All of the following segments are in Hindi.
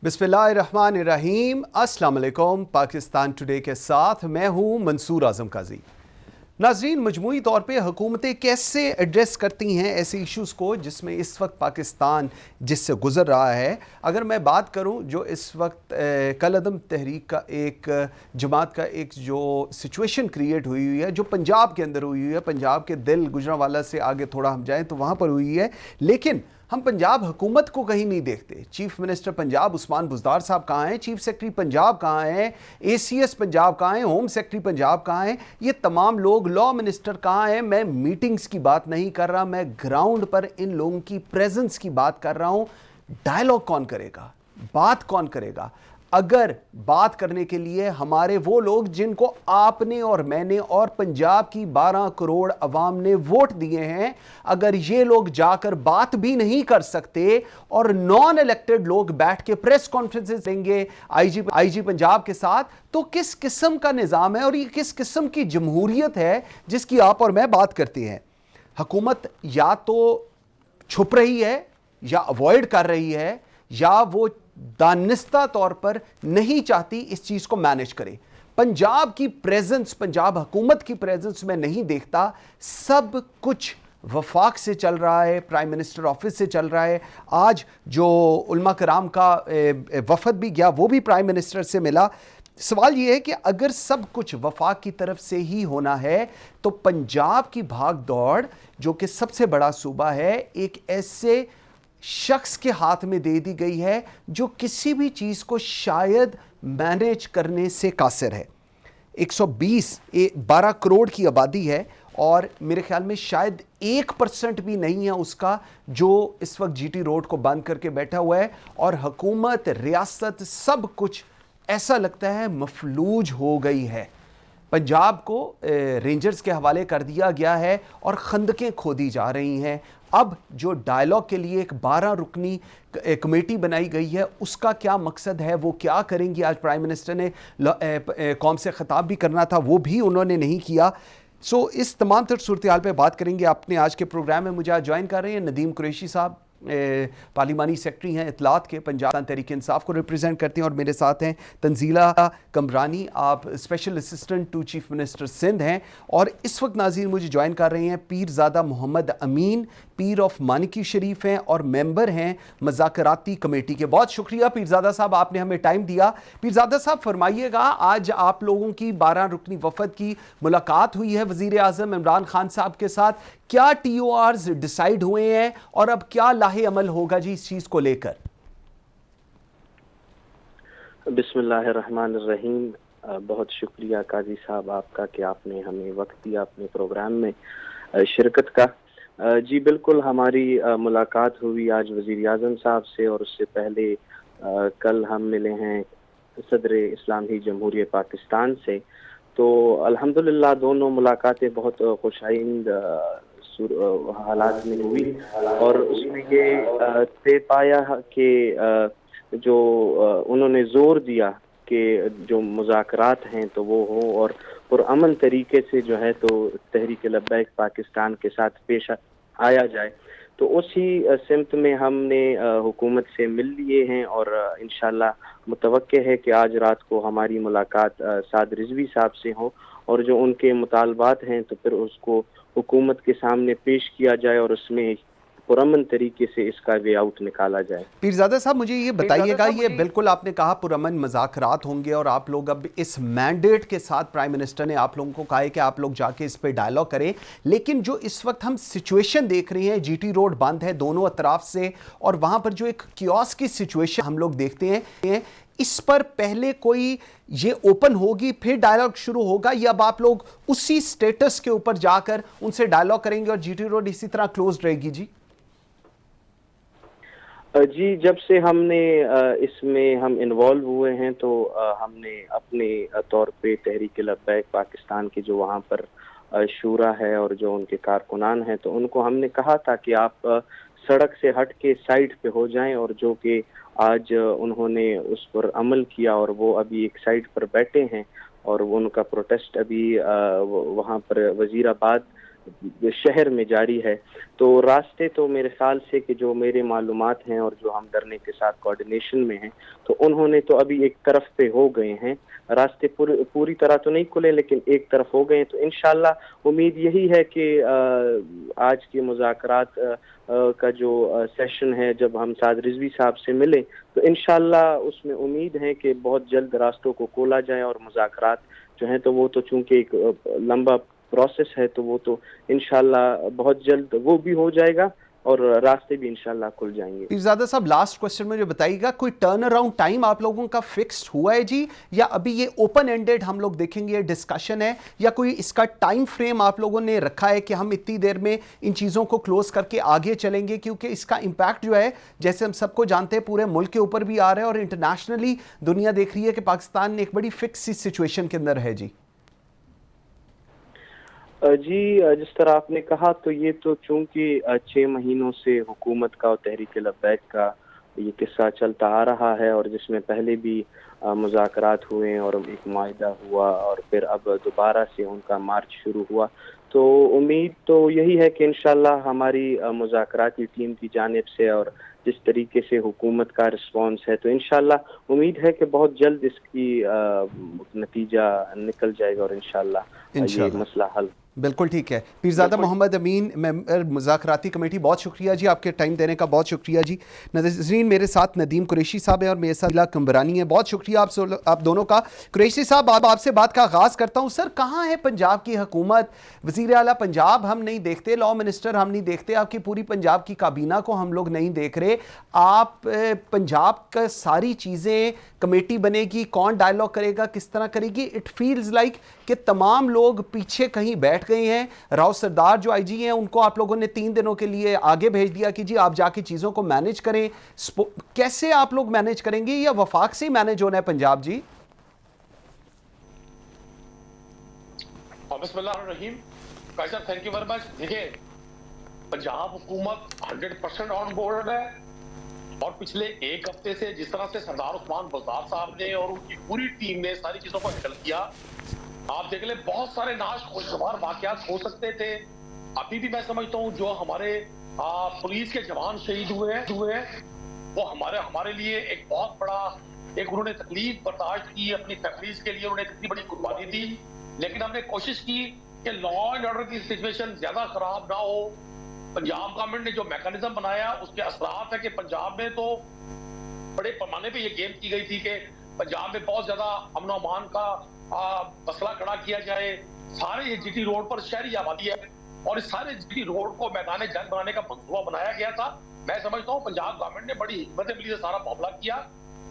बिस्मिल्लाहिर्रहमानिर्रहीम। अस्सलाम वालेकुम। पाकिस्तान टुडे के साथ मैं हूँ मंसूर आज़म काजी। नाज़रीन, मजमूई तौर पे हुकूमतें कैसे एड्रेस करती हैं ऐसे इश्यूज़ को जिसमें इस वक्त पाकिस्तान जिससे गुज़र रहा है। अगर मैं बात करूं जो इस वक्त कल अदम तहरीक का एक जमात का एक जो सिचुएशन क्रिएट हुई हुई है, जो पंजाब के अंदर हुई हुई है, पंजाब के दिल गुजरांवाला से आगे थोड़ा हम जाएं तो वहाँ पर हुई है, लेकिन हम पंजाब हुकूमत को कहीं नहीं देखते। चीफ मिनिस्टर पंजाब उस्मान बुज़दार साहब कहाँ हैं, चीफ सेक्रेटरी पंजाब कहाँ हैं, एसीएस पंजाब कहाँ हैं, होम सेक्रेटरी पंजाब कहाँ हैं, ये तमाम लोग, लॉ मिनिस्टर कहाँ हैं। मैं मीटिंग्स की बात नहीं कर रहा, मैं ग्राउंड पर इन लोगों की प्रेजेंस की बात कर रहा हूँ। डायलॉग कौन करेगा, बात कौन करेगा? अगर बात करने के लिए हमारे वो लोग जिनको आपने और मैंने और पंजाब की 12 करोड़ अवाम ने वोट दिए हैं, अगर ये लोग जाकर बात भी नहीं कर सकते और नॉन इलेक्टेड लोग बैठ के प्रेस कॉन्फ्रेंसेस देंगे आईजी पंजाब के साथ, तो किस किस्म का निज़ाम है और ये किस किस्म की जमहूरियत है जिसकी आप और मैं बात करते हैं? हुकूमत या तो छुप रही है या अवॉइड कर रही है, या वो दानिस्ता तौर पर नहीं चाहती इस चीज को मैनेज करे। पंजाब की प्रेजेंस, पंजाब हुकूमत की प्रेजेंस में नहीं देखता। सब कुछ वफाक से चल रहा है, प्राइम मिनिस्टर ऑफिस से चल रहा है। आज जो उलमा कराम का वफद भी गया, वो भी प्राइम मिनिस्टर से मिला। सवाल यह है कि अगर सब कुछ वफाक की तरफ से ही होना है तो पंजाब की भाग दौड़, जो कि सबसे बड़ा सूबा है, एक ऐसे शख्स के हाथ में दे दी गई है जो किसी भी चीज को शायद मैनेज करने से कासिर है। 12 करोड़ की आबादी है और मेरे ख्याल में शायद 1% भी नहीं है उसका जो इस वक्त जीटी रोड को बंद करके बैठा हुआ है। और हुकूमत, रियासत, सब कुछ ऐसा लगता है मफलूज हो गई है। पंजाब को रेंजर्स के हवाले कर दिया गया है और खंदकें खोदी जा रही हैं। अब जो डायलॉग के लिए एक 12 रुकनी कमेटी बनाई गई है, उसका क्या मकसद है, वो क्या करेंगी? आज प्राइम मिनिस्टर ने कौम से खिताब भी करना था, वो भी उन्होंने नहीं किया। सो इस तमाम तर सूरत हाल पर बात करेंगे। अपने आज के प्रोग्राम में मुझे आज ज्वाइन कर रहे हैं नदीम कुरैशी साहब, पार्लिमानी सेक्रेटरी हैं इत्तलात के, पंजाब तहरीक इंसाफ को रिप्रेजेंट करते हैं। और मेरे साथ हैं तंजीला कमरानी, आप special assistant to chief minister Sindh हैं। और इस वक्त नाज़रीन मुझे ज्वाइन कर रहे हैं पीरज़ादा मोहम्मद अमीन, पीर ऑफ मानिकी शरीफ हैं और मेंबर हैं मज़ाकराती कमेटी के। बहुत शुक्रिया पीरज़ादा साहब, आपने हमें टाइम दिया। पीरज़ादा साहब फरमाइएगा, आज आप लोगों की 12 रुकनी वफद की मुलाकात हुई है वज़ीर आज़म इमरान खान साहब के साथ। क्या TORs डिसाइड हुए हैं और अब क्या लाहे अमल होगा जी इस चीज को लेकर? बिस्मिल्लाहिर्रहमानिर्रहीम। बहुत शुक्रिया काजी साहब आपका कि आपने हमें वक्त दिया अपने प्रोग्राम में शिरकत का। जी बिल्कुल, हमारी मुलाकात हुई आज वज़ीर आज़म साहब से, और उससे पहले कल हम मिले हैं सदर इस्लामी जमहूरियत पाकिस्तान से। तो अल्हम्दुलिल्लाह दोनों मुलाकातें बहुत खुशाइंद हालात में हुई और उसमें ये तय पाया कि जो उन्होंने जोर दिया कि जो मुज़ाकरात हैं तो वो हो और पुरअमन तरीके से जो है तो तहरीक लब्बैक पाकिस्तान के साथ पेश आया जाए। तो उसी सिमत में हमने हुकूमत से मिल लिए हैं और इंशाल्लाह मुतवक्के है कि आज रात को हमारी मुलाकात साद रिजवी साहब से हो और जो उनके मुतालबात हैं तो फिर उसको हुकूमत के सामने पेश किया जाए और उसमें पुरअमन तरीके से इसका वे आउट निकाला जाए। पीरज़ादा साहब मुझे ये बताइएगा, ये बिल्कुल आपने कहा पुरअमन मुज़ाकरात होंगे और आप लोग अब इस मैंडेट के साथ प्राइम मिनिस्टर ने आप लोगों को कहा है कि आप लोग जाके इस पे डायलॉग करें, लेकिन जो इस वक्त हम सिचुएशन देख रहे हैं, जीटी रोड बंद है दोनों अतराफ से और वहां पर जो एक कियोस्क की सिचुएशन हम लोग देखते हैं, इस पर पहले कोई ये ओपन होगी फिर डायलॉग शुरू होगा, या अब आप लोग उसी स्टेटस के ऊपर जाकर उनसे डायलॉग करेंगे और जीटी रोड इसी तरह क्लोज रहेगी? जी जब से हमने इसमें हम इन्वॉल्व हुए हैं तो हमने अपने तौर पे तहरीक लब्बैक पाकिस्तान की जो वहाँ पर शूरा है और जो उनके कारकुनान हैं तो उनको हमने कहा था कि आप सड़क से हट के साइड पे हो जाएं, और जो कि आज उन्होंने उस पर अमल किया और वो अभी एक साइड पर बैठे हैं और उनका प्रोटेस्ट अभी वहाँ पर वजीराबाद शहर में जारी है। तो रास्ते तो मेरे ख्याल से कि जो मेरे मालूमात हैं और जो हम डरने के साथ कोऑर्डिनेशन में हैं, तो उन्होंने तो अभी एक तरफ पे हो गए हैं। रास्ते पूरी तरह तो नहीं खुले, लेकिन एक तरफ हो गए। तो इंशाल्लाह उम्मीद यही है कि आज के मुज़ाकरात का जो सेशन है, जब हम साद रिजवी साहब से मिलें, तो इंशाल्लाह उसमें उम्मीद है कि बहुत जल्द रास्तों को खोला जाए और मुज़ाकरात जो हैं तो वो तो चूंकि एक लंबा प्रोसेस है, तो वो तो इंशाल्लाह बहुत जल्द वो भी हो जाएगा और रास्ते भी इंशाल्लाह खुल जाएंगे। पीरजादा साहब, लास्ट क्वेश्चन मुझे बताइएगा, कोई टर्न अराउंड टाइम आप लोगों का फिक्स्ड हुआ है जी, या अभी ये ओपन एंडेड हम लोग देखेंगे, डिस्कशन है, या कोई इसका टाइम फ्रेम आप लोगों ने रखा है कि हम इतनी देर में इन चीज़ों को क्लोज करके आगे चलेंगे? क्योंकि इसका इम्पैक्ट जो है, जैसे हम सबको जानते हैं, पूरे मुल्क के ऊपर भी आ रहा है और इंटरनेशनली दुनिया देख रही है कि पाकिस्तान एक बड़ी फिक्स सिचुएशन के अंदर है जी। जी, जिस तरह आपने कहा, तो ये तो चूंकि 6 महीनों से हुकूमत का और तहरीक लब्बैक का ये किस्सा चलता आ रहा है, और जिसमें पहले भी मुज़ाकरात हुए और एक माहिदा हुआ और फिर अब दोबारा से उनका मार्च शुरू हुआ, तो उम्मीद तो यही है कि इंशाल्लाह हमारी मुज़ाकराती टीम की जानिब से और जिस तरीके से हुकूमत का रिस्पॉन्स है, तो इंशाल्लाह उम्मीद है कि बहुत जल्द इसकी नतीजा निकल जाएगा और इंशाल्लाह ये मसला हल। बिल्कुल ठीक है। पीरजादा मोहम्मद अमीन, मेंबर मुज़ाकराती कमेटी, बहुत शुक्रिया जी, आपके टाइम देने का बहुत शुक्रिया जी। नाज़रीन, मेरे साथ नदीम कुरैशी साहब हैं और मेरे साथ कंबरानी है, बहुत शुक्रिया आप दोनों का। कुरैशी साहब, आपसे बात का आगाज़ करता हूँ। सर, कहाँ है पंजाब की हुकूमत? वज़ीर आला पंजाब हम नहीं देखते, लॉ मिनिस्टर हम नहीं देखते, आपकी पूरी पंजाब की काबीना को हम लोग नहीं देख रहे। आप पंजाब का सारी चीज़ें, कमेटी बनेगी, कौन डायलॉग करेगा, किस तरह करेगी, इट फील्स लाइक कि तमाम लोग पीछे कहीं बैठ गए हैं। राव सरदार जो आईजी हैं, उनको आप लोगों ने 3 दिनों के लिए आगे भेज दिया कि जी आप जाके चीज़ों को मैनेज करें। कैसे आप लोग मैनेज करेंगे, या वफाक से ही मैनेज होना है पंजाब जी? बिस्मिल्लाहिर्रहमानिर्रहीम। भाई साहब, थैंक यू वेरी मच। देखिए, पंजाब हुकूमत 100% ऑन बोर्ड है, और पिछले एक हफ्ते से जिस तरह से सरदार उस्मान बुज़दार साहब ने और उनकी पूरी टीम ने सारी चीजों को हैंडल किया, आप देख ले, बहुत सारे नाश खुशगवार वाकयात हो सकते थे। अभी भी मैं समझता हूँ जो हमारे पुलिस के जवान शहीद हुए हैं वो हमारे लिए एक बहुत बड़ा एक उन्होंने तकलीफ बर्दाश्त की अपनी फैमिलीज के लिए, उन्होंने इतनी बड़ी कुर्बानी दी, लेकिन हमने कोशिश की कि लॉ एंड ऑर्डर की सिचुएशन ज्यादा खराब ना हो। पंजाब गवर्नमेंट ने जो मैकेनिज्म बनाया उसके असरात है कि पंजाब में तो बड़े पैमाने पे ये गेम की गई थी कि पंजाब में बहुत ज्यादा अमन अमान का मसला खड़ा किया जाए। सारे जीटी रोड पर शहरी आबादी है और इस सारे जीटी रोड को मैदान जंग बनाने का मंसूबा बनाया गया था। मैं समझता हूँ पंजाब गवर्नमेंट ने बड़ी हिम्मत मिली से सारा मामला किया।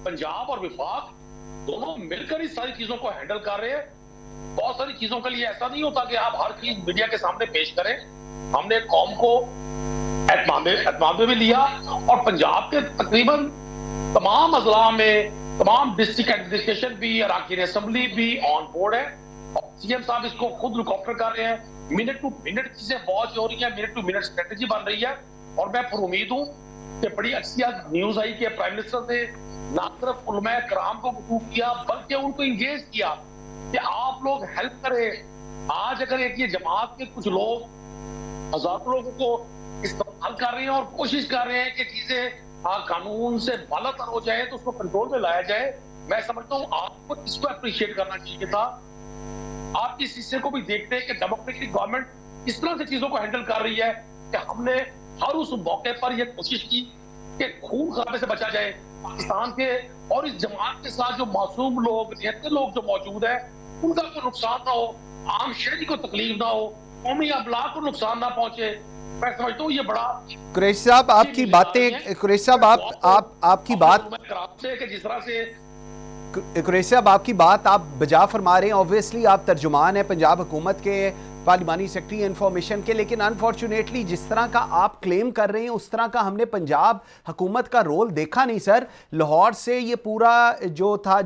पंजाब और विफाक दोनों मिलकर इस सारी चीजों को हैंडल कर रहे हैं। बहुत सारी चीजों के लिए ऐसा नहीं होता कि आप हर चीज मीडिया के सामने पेश करें। हमने कौम को एतमाद में भी लिया और पंजाब के तकरीबन तमाम अजला में तमाम डिस्ट्रिक्ट एडमिनिस्ट्रेशन भी, अराकीन असेंबली भी ऑन बोर्ड है और सीएम साहब इसको खुद हेलीकॉप्टर कर रहे हैं। मिनट टू मिनट चीजें वॉच हो रही है, मिनट टू मिनट स्ट्रेटेजी बन रही है और मैं पर उम्मीद हूँ कि बड़ी अच्छी न्यूज आई कि प्राइम मिनिस्टर ने ना सिर्फ उलमा कराम को वकूफ किया बल्कि उनको इंगेज किया कि आप लोग हेल्प करें। आज अगर एक ये जमात के कुछ लोग हजारों लोगों को इस्तेमाल कर रहे हैं और कोशिश कर रहे हैं कि चीजें कानून से बालातर हो जाए तो उसको कंट्रोल में लाया जाए, मैं समझता हूँ आपको इसको अप्रिशिएट करना चाहिए था। आप इस हिस्से को भी देखते हैं कि डेमोक्रेटिक गवर्नमेंट इस तरह से चीजों को हैंडल कर रही है कि हमने हर उस मौके पर यह कोशिश की कि खून खराबे से बचा जाए पाकिस्तान के, और इस जमात के साथ जो मासूम लोग निहत्ते लोग जो मौजूद है उनका कोई नुकसान ना हो, आम शहरी को तकलीफ ना हो, कौमी अबलाग को नुकसान ना पहुंचे। मैं समझता हूँ ये बड़ा कुरैशी साहब आपकी बातें, कुरैशी साहब आपकी बात कि जिस तरह से कुरैशी साहब आपकी बात आप बजा फरमा रहे हैं। ऑब्वियसली आप तर्जुमान हैं पंजाब हुकूमत के, पार्लिमानी सेक्रेटरी इंफॉर्मेशन के, लेकिन अनफॉर्चुनेटली जिस तरह का आप क्लेम कर रहे हैं उस तरह का हमने पंजाब हुकूमत का रोल देखा नहीं सर। लाहौर से ये पूरा जो था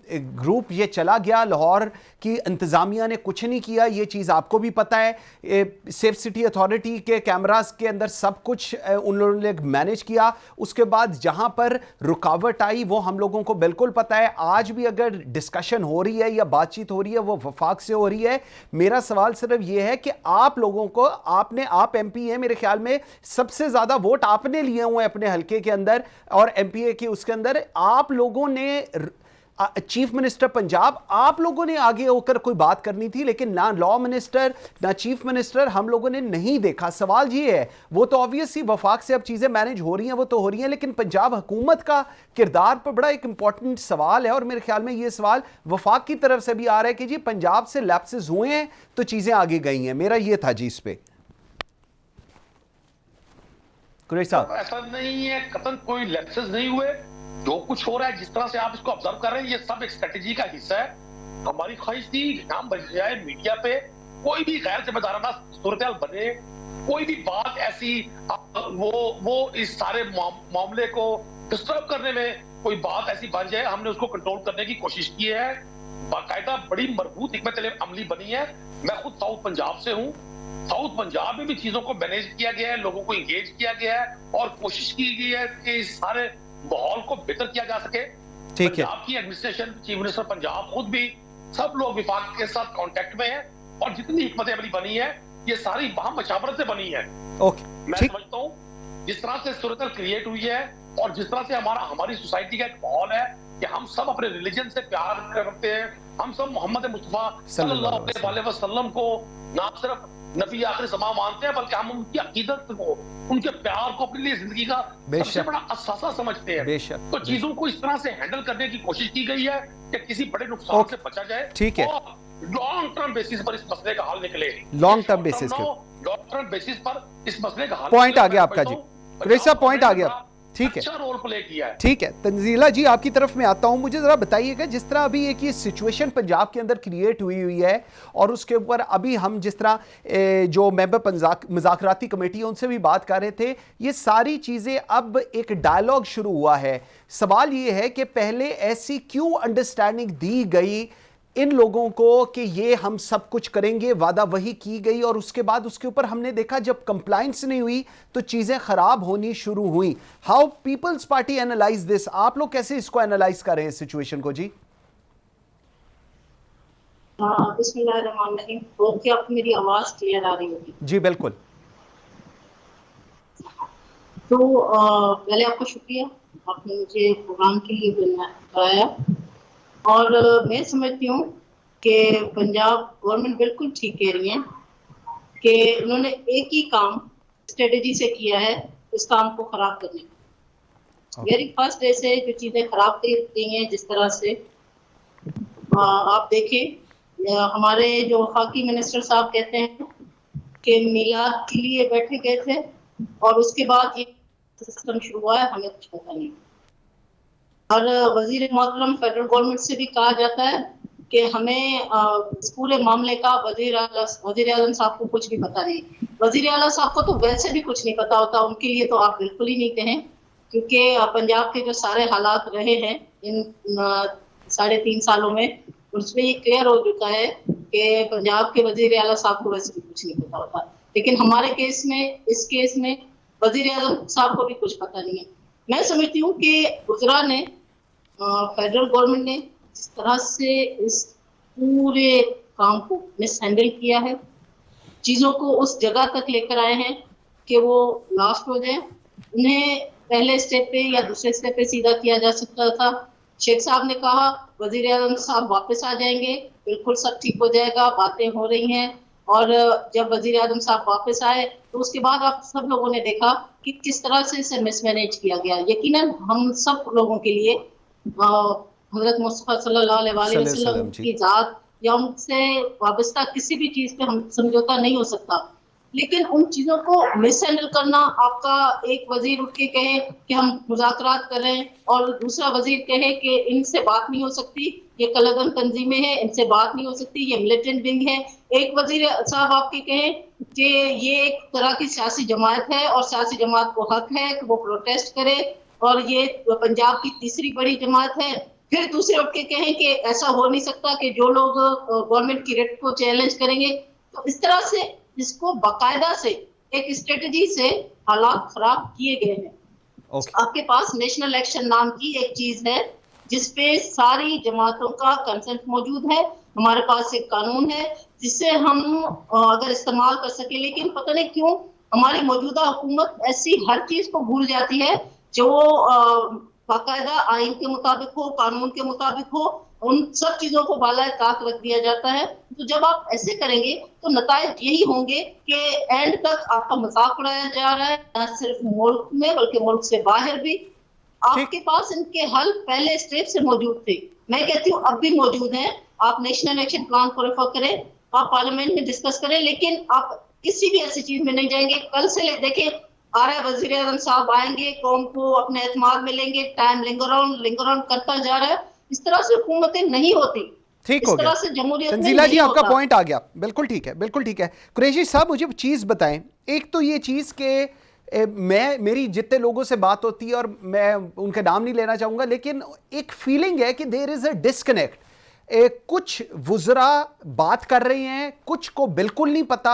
ग्रुप ये चला गया, लाहौर की इंतज़ामिया ने कुछ नहीं किया, ये चीज़ आपको भी पता है। सेफ सिटी अथॉरिटी के कैमरास के अंदर सब कुछ उन लोगों ने मैनेज किया। उसके बाद जहां पर रुकावट आई वो हम लोगों को बिल्कुल पता है। आज भी अगर डिस्कशन हो रही है या बातचीत हो रही है वो वफाक से हो रही है। मेरा सवाल सिर्फ ये है कि आप लोगों को, आप एमपी हैं, मेरे ख्याल में सबसे ज़्यादा वोट आपने लिए हुए हैं अपने हल्के के अंदर और एमपीए के उसके अंदर। आप लोगों ने, चीफ मिनिस्टर पंजाब, आप लोगों ने आगे होकर कोई बात करनी थी, लेकिन ना लॉ मिनिस्टर ना चीफ मिनिस्टर हम लोगों ने नहीं देखा। सवाल ये है, वो तो ऑब्वियसली वफाक से अब चीज़ें मैनेज हो रही हैं, वो तो हो रही हैं, लेकिन पंजाब हुकूमत का किरदार पर बड़ा एक इंपॉर्टेंट सवाल है। और मेरे ख्याल में ये सवाल वफाक की तरफ से भी आ रहा है कि जी पंजाब से लैप्सेस हुए हैं तो चीज़ें आगे गई हैं। मेरा ये था जी इस पे। कुरैशी साहब, ऐसा नहीं है, कतन कोई लैप्सेस नहीं हुए। जो कुछ हो रहा है, जिस तरह से आप इसको ऑब्जर्व कर रहे हैं, ये सब एक स्ट्रेटेजी का हिस्सा है। हमारी ख्वाहिश थी नाम बन जाए मीडिया पे, कोई भी गैर जिम्मेदाराना सूरत बने, कोई भी बात ऐसी वो इस सारे मामले को डिस्टर्ब करने में कोई बात ऐसी बन जाए, हमने उसको कंट्रोल करने की कोशिश की है। बाकायदा बड़ी मजबूत हिकमत अमली बनी है। मैं खुद साउथ पंजाब से हूँ। साउथ पंजाब में भी चीजों को मैनेज किया गया है, लोगों को इंगेज किया गया है और कोशिश की गई है कि इस सारे माहौल को बेहतर किया जा सके। ठीक है। पंजाब की एडमिनिस्ट्रेशन, चीफ मिनिस्टर पंजाब खुद भी, सब लोग विफाक के साथ कांटेक्ट में हैं और जितनी हिकमत अमली बनी है ये सारी वहां मशावरत से बनी है। ओके, मैं समझता हूँ जिस तरह से सूरत क्रिएट हुई है और जिस तरह से हमारी सोसाइटी का एक माहौल है कि हम सब अपने रिलीजन से प्यार करते हैं, हम सब मोहम्मद मुस्तफा सल्लल्लाहु अलैहि वसल्लम को ना सिर्फ नबी आखिरी ज़मां मानते हैं बल्कि हम उनकी अकीदत को, उनके प्यार को अपने लिए जिंदगी का सबसे बड़ा असासा समझते हैं। तो चीजों को इस तरह से हैंडल करने की कोशिश की गई है कि किसी बड़े नुकसान से बचा जाए। ठीक है। लॉन्ग टर्म बेसिस पर इस मसले का हल निकले। लॉन्ग टर्म बेसिस पर इस मसले का हल। पॉइंट आ गया आपका जी, कुरैशी साहब, पॉइंट आ गया। ठीक है, अच्छा रोल प्ले किया है। ठीक है। तंजीला जी, आपकी तरफ में आता हूं। मुझे जरा बताइएगा, जिस तरह अभी एक ये सिचुएशन पंजाब के अंदर क्रिएट हुई है और उसके ऊपर अभी हम जिस तरह जो मेंबर मुज़ाकराती कमेटी है उनसे भी बात कर रहे थे, ये सारी चीज़ें अब एक डायलॉग शुरू हुआ है। सवाल ये है कि पहले ऐसी क्यों अंडरस्टैंडिंग दी गई इन लोगों को कि ये हम सब कुछ करेंगे, वादा वही की गई और उसके बाद उसके ऊपर हमने देखा जब कंप्लायंस नहीं हुई तो चीजें खराब होनी शुरू हुई। How Peoples Party analyse this? आप लोग कैसे इसको एनालाइज कर रहे हैं सिचुएशन को जी? बिस्मिल्लाहिर्रहमानिर्रहीम। तो क्या आपको मेरी आवाज क्लियर आ रही होगी? जी बिल्कुल। तो पहले आपका शुक्रिया, आपने मुझे प्रोग्राम के लिए बुलाया और मैं समझती हूँ कि पंजाब गवर्नमेंट बिल्कुल ठीक कह रही है कि उन्होंने एक ही काम स्ट्रेटेजी से किया है इस काम को खराब करने का। वेरी फर्स्ट डे से जो चीजें खराब कर गई हैं, जिस तरह से आप देखें, हमारे जो वफाकी मिनिस्टर साहब कहते हैं कि मिलाद के लिए बैठे गए थे और उसके बाद ये सिस्टम शुरू हुआ है, हमें कुछ पता नहीं। और वजीर मोहतरम फेडरल गवर्नमेंट से भी कहा जाता है कि हमें इस पूरे मामले का वजीर आज़म साहब को कुछ भी पता नहीं। वजीर आला साहब को तो वैसे भी कुछ नहीं पता होता, उनके लिए तो आप बिल्कुल ही नहीं कहें, क्योंकि पंजाब के जो सारे हालात रहे हैं इन 3.5 सालों में, उसमें ये क्लियर हो चुका है कि पंजाब के वजीर आला साहब को वैसे भी कुछ नहीं पता होता। लेकिन हमारे केस में, इस केस में वजीर आज़म साहब को भी कुछ पता नहीं है। मैं समझती हूँ कि गुजरा ने, फेडरल गवर्नमेंट ने जिस तरह से इस पूरे काम को मिसहैंडल किया है, चीज़ों को उस जगह तक लेकर आए हैं कि वो लास्ट हो जाए। उन्हें पहले स्टेप पे या दूसरे स्टेप पे सीधा किया जा सकता था। शेख साहब ने कहा वजीर आज़म साहब वापस आ जाएंगे, बिल्कुल सब ठीक हो जाएगा, बातें हो रही हैं। और जब वजीर आज़म साहब वापस आए तो उसके बाद आप सब लोगों ने देखा कि किस तरह से इसे मिसमैनेज किया गया। यकीनन हम सब लोगों के लिए हज़रत मुस्तफ़ा सल्लल्लाहु अलैहि वसल्लम की ज़ात या उनसे वाबस्ता किसी भी चीज़ पे हम समझौता नहीं हो सकता, लेकिन उन चीज़ों को मिसहैंडल करना, आपका एक वजीर उठ के कहे कि हम मुज़ाकरात कर रहे हैं और दूसरा वजीर कहे कि इनसे बात नहीं हो सकती, ये कलअदम तंजीमें हैं, इनसे बात नहीं हो सकती, ये मिलिटेंट विंग है। एक वजीर साहब आपके कहें कि ये एक तरह की सियासी जमात है और सियासी जमात को हक है कि वो प्रोटेस्ट करे और ये पंजाब की तीसरी बड़ी जमात है फिर दूसरे उठ के कहें कि ऐसा हो नहीं सकता कि जो लोग गवर्नमेंट की रेट को चैलेंज करेंगे। तो इस तरह से इसको बाकायदा से एक स्ट्रेटजी से हालात खराब किए गए हैं। आपके पास नेशनल इलेक्शन नाम की एक चीज है जिसपे सारी जमातों का कंसेंट मौजूद है। हमारे पास एक कानून है जिससे हम अगर इस्तेमाल कर सके, लेकिन पता नहीं क्यों हमारी मौजूदा हुकूमत ऐसी हर चीज को भूल जाती है जो बाकायदा आइन के मुताबिक हो, कानून के मुताबिक हो, उन सब चीजों को बालाए ताक रख दिया जाता है। तो जब आप ऐसे करेंगे तो नतायज यही होंगे कि एंड तक आपका मजाक उड़ाया जा रहा है, न सिर्फ मुल्क में बल्कि मुल्क से बाहर भी। आपके पास इनके हल पहले स्टेप से मौजूद थे, मैं कहती हूँ अब भी मौजूद हैं। आप नेशनल एक्शन प्लान को रेफर करें, आप पार्लियामेंट में डिस्कस करें, लेकिन आप किसी भी ऐसी चीज में नहीं जाएंगे। कल से देखें आ रहा है वजीर आज़म साहब आएंगे, कौम को अपने एतमाद में लेंगे, टाइम लिंगर ऑन करता जा रहा है। इस तरह से हुकूमतें नहीं होती, ठीक हो गया तंजीला जी, आपका पॉइंट आ गया, बिल्कुल ठीक है, बिल्कुल ठीक है। कुरैशी साहब मुझे चीज बताएं, एक तो ये चीज के मेरी जितने लोगों से बात होती है और मैं उनका नाम नहीं लेना चाहूंगा, लेकिन एक फीलिंग है कि देयर इज अ डिस्कनेक्ट। कुछ वुज़रा बात कर रहे हैं, कुछ को बिल्कुल नहीं पता,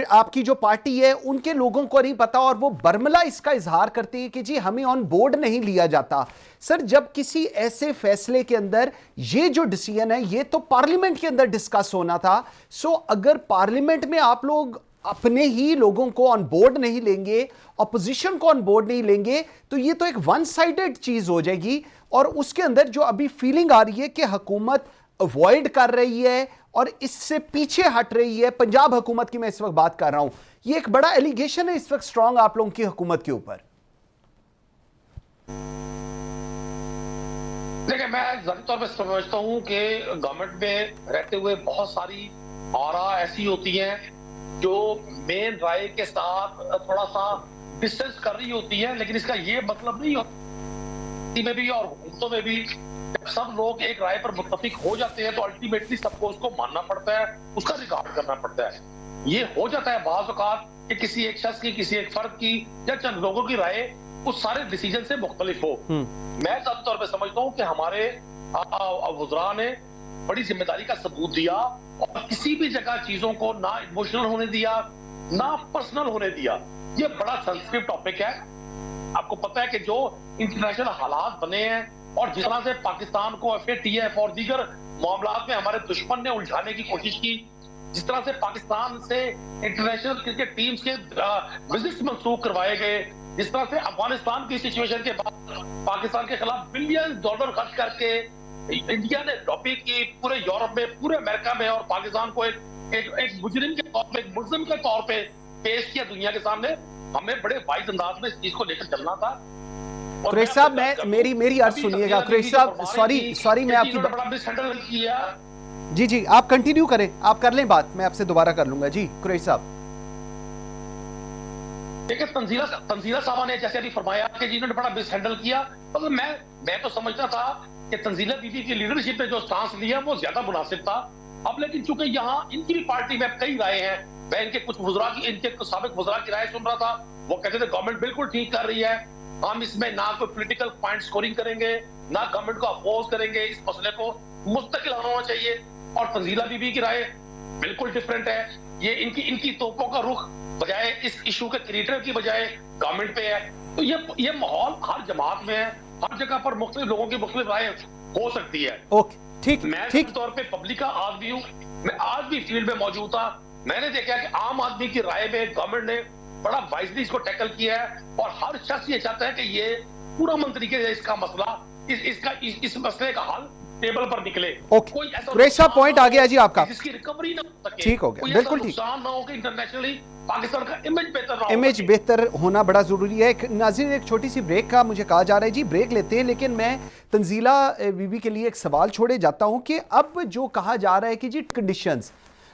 आपकी जो पार्टी है उनके लोगों को नहीं पता, और वो बर्मला इसका इजहार करती है कि जी हमें ऑन बोर्ड नहीं लिया जाता। सर, जब किसी ऐसे फैसले के अंदर ये जो डिसीजन है ये तो पार्लियामेंट के अंदर डिस्कस होना था। सो अगर पार्लियामेंट में आप लोग अपने ही लोगों को ऑन बोर्ड नहीं लेंगे, ऑपोजिशन को ऑन बोर्ड नहीं लेंगे, तो ये तो एक वन साइडेड चीज हो जाएगी। और उसके अंदर जो अभी फीलिंग आ रही है कि हुकूमत अवॉइड कर रही है और इससे पीछे हट रही है, पंजाब हुकूमत की मैं इस वक्त बात कर रहा हूं, ये एक बड़ा एलिगेशन है इस वक्त स्ट्रांग आप लोगों की हुकूमत के ऊपर। देखिए, मैं जाती तौर पर समझता हूं कि गवर्नमेंट में रहते हुए बहुत सारी आरा ऐसी होती हैं जो मेन राय के साथ थोड़ा सा डिस्टेंस कर रही होती है, लेकिन इसका ये मतलब नहीं होता में भी और हुकूमतों में भी जब सब लोग एक राय पर मुत्तफिक हो जाते हैं तो अल्टीमेटली सबको उसको मानना पड़ता है, उसका रिकॉर्ड करना पड़ता है। ये हो जाता है बाज़ औक़ात कि किसी एक शख्स की, किसी एक फर्द की या चंद लोगों की राय उस सारे डिसीजन से मुख्तलिफ हो। मैं ज़ाती तौर पे समझता हूँ कि हमारे वुज़रा ने बड़ी जिम्मेदारी का सबूत दिया और किसी भी जगह चीजों को ना इमोशनल होने दिया, ना पर्सनल होने दिया। ये बड़ा सेंसिटिव टॉपिक है। आपको पता है कि जो इंटरनेशनल हालात बने हैं और जिस तरह से पाकिस्तान को FATF और दीगर मामलात में हमारे दुश्मन ने उलझाने की कोशिश की, जिस तरह से पाकिस्तान से इंटरनेशनल क्रिकेट टीम्स के विजिट्स मंसूख करवाए गए, जिस तरह से अफगानिस्तान की सिचुएशन के बाद पाकिस्तान के खिलाफ बिलियन डॉलर खर्च करके इंडिया ने लॉबी की पूरे यूरोप में, पूरे अमेरिका में, और पाकिस्तान को एक मुजरिम के तौर पे, एक मुल्जिम के तौर पे पेश किया दुनिया के सामने। हमें बड़े वाइज अंदाज में इस चीज को लेकर चलना था। कुरैशी साहब, मैं मेरी अर्ज सुनिएगा। कुरैशी साहब, सॉरी मैं आपकी बड़ा मिसहैंडल किया। जी आप कंटिन्यू करें, आप कर लें बात, मैं आपसे दोबारा कर लूंगा। जी कुरैशी साहब। देखिए, तंजीला साहबा ने जैसे अभी फरमाया कि जिन्होंने बड़ा मिसहैंडल किया, तो मैं तो समझता था कि तंजीला बीबी की लीडरशिप में जो स्टांस लिया वो ज्यादा मुनासिब था। अब लेकिन चूंकि यहाँ इनकी भी पार्टी में कई राय हैं, मैं इनके कुछ वुज़रा की, इनके साबिक वुज़रा की राय सुन रहा था, वो कहते थे गवर्नमेंट बिल्कुल ठीक कर रही है, हम इसमें ना कोई पॉलिटिकल पॉइंट स्कोरिंग करेंगे, ना गवर्नमेंट को अपोज करेंगे, इस मसले को मुस्तकिल होना चाहिए। और तंजीला बीबी की राय बिल्कुल डिफरेंट है। ये इनकी तोपों का रुख बजाय इस इशू के क्रिएटर की बजाय गवर्नमेंट पे है। तो ये माहौल हर जमात में है, हर जगह पर मुख्तलिफ लोगों की मुख्तलिफ राय हो सकती है। ओके, ठीक। मैं तौर पे पब्लिक का आदमी हूँ, मैं आज भी फील्ड में मौजूद था। मैंने देखा कि आम आदमी की राय में गवर्नमेंट ने बड़ा वाइजली इसको टैकल किया है और हर शख्स ये चाहता है कि ये पूरा मंत्री के इसका मसला, इस मसले का हल टेबल पर निकले। ओके, कुरैशी साहब पॉइंट आ गया जी आपका, जिसकी रिकवरी ना हो सके, ठीक हो गया, बिल्कुल ठीक। नुकसान ना हो कि इंटरनेशनली पाकिस्तान का इमेज बेहतर होना बड़ा जरूरी है। नाज़रीन, एक छोटी सी ब्रेक का मुझे कहा जा रहा है जी, ब्रेक लेते हैं, लेकिन मैं तंजीला बीबी के लिए एक सवाल छोड़े जाता हूं कि अब जो कहा जा रहा है कि जी कंडीशंस,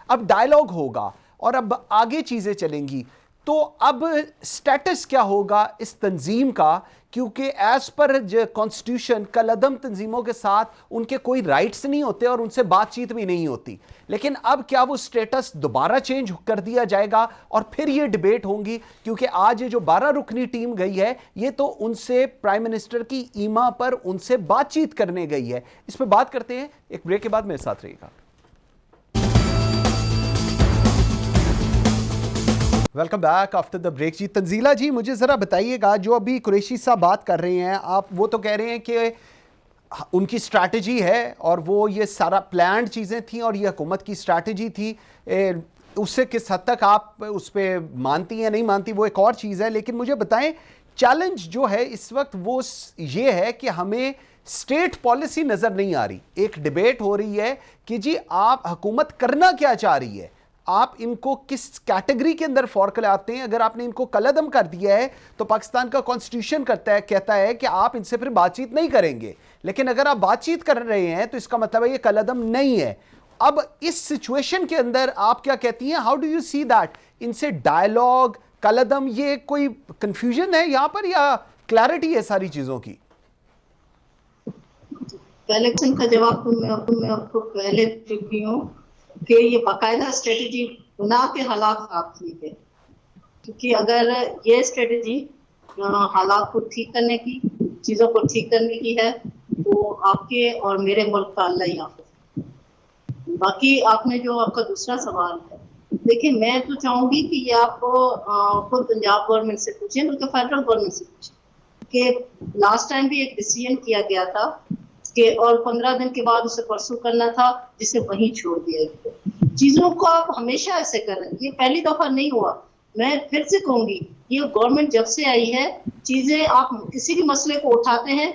अब डायलॉग होगा और अब आगे चीजें चलेंगी, तो अब स्टेटस क्या होगा इस तंजीम का क्योंकि एज पर कॉन्स्टिट्यूशन कलअदम तंजीमों के साथ उनके कोई राइट्स नहीं होते और उनसे बातचीत भी नहीं होती। लेकिन अब क्या वो स्टेटस दोबारा चेंज कर दिया जाएगा और फिर ये डिबेट होंगी? क्योंकि आज ये जो 12 रुकनी टीम गई है ये तो उनसे प्राइम मिनिस्टर की ईमा पर उनसे बातचीत करने गई है। इस पर बात करते हैं, एक ब्रेक के बाद मेरे साथ रहिएगा। Welcome back after the break. जी तंजीला जी, मुझे ज़रा बताइएगा, जो अभी कुरैशी साहब बात कर रहे हैं, आप वो तो कह रहे हैं कि उनकी स्ट्रैटेजी है और वो ये सारा प्लान्ड चीज़ें थी और ये हुकूमत की स्ट्रैटेजी थी। उससे किस हद तक आप उस पर मानती हैं नहीं मानती वो एक और चीज़ है। लेकिन मुझे बताएं, चैलेंज जो है इस वक्त वो ये है कि हमें स्टेट पॉलिसी नज़र नहीं आ रही। एक डिबेट हो रही है कि जी आप हुकूमत करना क्या चाह रही है, आप इनको किस कैटेगरी के अंदर फॉर्क लाते हैं। अगर आपने इनको कलअदम कर दिया है तो पाकिस्तान का कॉन्स्टिट्यूशन कहता है कि आप इनसे फिर बातचीत नहीं करेंगे। लेकिन अगर आप बातचीत कर रहे हैं तो इसका मतलब है ये कलअदम नहीं है। अब इस सिचुएशन के अंदर आप क्या कहती हैं, how do you see that? इनसे डायलॉग, कलअदम, ये कोई कंफ्यूजन है यहाँ पर या क्लैरिटी है सारी चीजों की? पहले क्वेश्चन का जवाब तो मैं आपको पहले चुकी हूँ कि ये बाकायदा स्ट्रेटेजी बना के हालात खराब किए थे। क्योंकि अगर ये स्ट्रेटेजी हालात को ठीक करने की, चीज़ों को ठीक करने की है तो आपके और मेरे मुल्क का अल्लाह ही हाफ़िज़। बाकी आपने जो आपका दूसरा सवाल है, देखिए मैं तो चाहूँगी कि ये आप खुद पंजाब गवर्नमेंट से पूछें, बल्कि फेडरल गवर्नमेंट से पूछें कि लास्ट टाइम भी एक डिसीजन किया गया था कि और 15 दिन के बाद उसे परसू करना था, जिसे वहीं छोड़ दिया गया। चीजों को आप हमेशा ऐसे कर रहे हैं, ये पहली दफा नहीं हुआ। मैं फिर से कहूंगी, ये गवर्नमेंट जब से आई है, चीजें आप किसी भी मसले को उठाते हैं,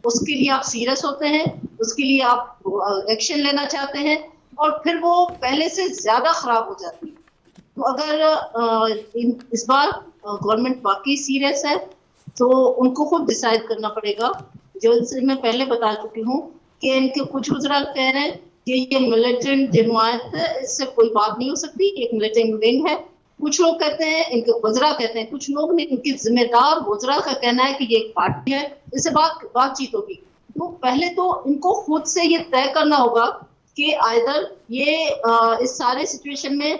उसके लिए आप सीरियस होते हैं, उसके लिए आप एक्शन लेना चाहते हैं और फिर वो पहले से ज्यादा खराब हो जाती है। तो अगर इस बार गवर्नमेंट वाकई सीरियस है तो उनको खुद डिसाइड करना पड़ेगा। जो मैं पहले बता चुकी हूँ कि इनके कुछ गुजरात कह रहे हैं कि ये मिलिटेंट जमात है, इससे कोई बात नहीं हो सकती, एक मिलिटेंट विंग है। कुछ लोग कहते हैं, इनके गुजरा कहते हैं, कुछ लोग नहीं, इनकी जिम्मेदार गुजरा का कहना है कि ये एक पार्टी है, इससे बातचीत होगी। तो पहले तो इनको खुद से ये तय करना होगा कि आइदर ये इस सारे सिचुएशन में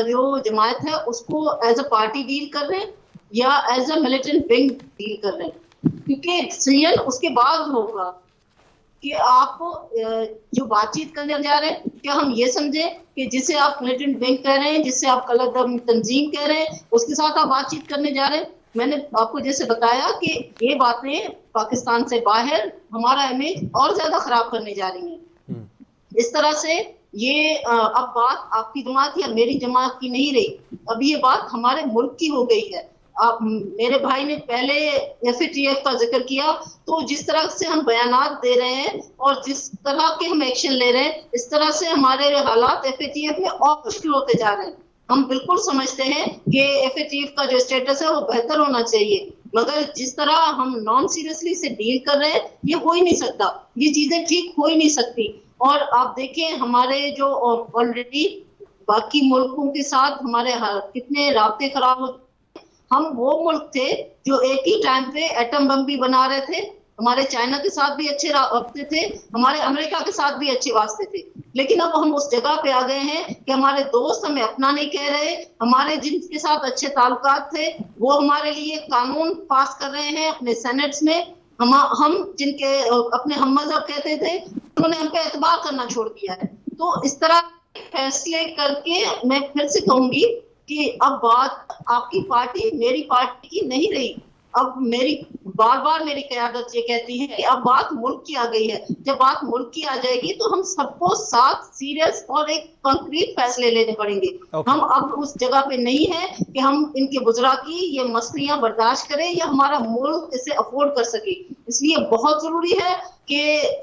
जो जमात है उसको एज अ पार्टी डील कर रहे हैं या as a militant wing deal कर रहे हैं। क्योंकि डिसीजन उसके बाद होगा कि आप जो बातचीत करने जा रहे हैं, क्या हम ये समझे कि जिसे आप मिलिटेंट विंग कह रहे हैं, जिसे आप कलअदम तंजीम कह रहे हैं, उसके साथ आप बातचीत करने जा रहे हैं। मैंने आपको जैसे बताया कि ये बातें पाकिस्तान से बाहर हमारा इमेज और ज्यादा खराब करने जा रही हैं। इस तरह से ये अब बात आपकी जमात या मेरी जमात की नहीं रही, अब ये बात हमारे मुल्क की हो गई है। आप मेरे भाई ने पहले FATF का जिक्र किया, तो जिस तरह से हम बयानात दे रहे हैं और जिस तरह के हम एक्शन ले रहे हैं, इस तरह से हमारे हालात FATF में और मुश्किल होते जा रहे हैं। हम बिल्कुल समझते हैं कि FATF का जो स्टेटस है वो बेहतर होना चाहिए, मगर जिस तरह हम नॉन सीरियसली से डील कर रहे हैं ये हो ही नहीं सकता, ये चीजें ठीक हो ही नहीं सकती। और आप देखें हमारे जो ऑलरेडी बाकी मुल्कों के साथ हमारे कितने राब्ते खराब हो। हम वो मुल्क थे जो एक ही टाइम पे एटम बम भी बना रहे थे, हमारे चाइना के साथ भी अच्छे राब्ते थे, हमारे अमेरिका के साथ भी अच्छे वास्ते थे। लेकिन अब हम उस जगह पे आ गए हैं कि हमारे दोस्त हमें अपना नहीं कह रहे, हमारे जिनके साथ अच्छे ताल्लुकात थे वो हमारे लिए कानून पास कर रहे हैं अपने सेनेट्स में। हम जिनके अपने हम मजहब कहते थे उन्होंने हम पे एतबार करना छोड़ दिया है। तो इस तरह फैसले करके मैं फिर से कहूंगी कि अब बात आपकी पार्टी मेरी पार्टी की नहीं रही। अब मेरी बार मेरी क़यादत ये कहती है कि अब बात मुल्क की आ गई है। जब बात मुल्क की आ जाएगी तो हम सबको साथ सीरियस और एक कंक्रीट फैसले लेने पड़ेंगे। हम अब उस जगह पे नहीं है कि हम इनके गुजरा की ये मसलियां बर्दाश्त करें या हमारा मुल्क इसे अफोर्ड कर सके। इसलिए बहुत जरूरी है कि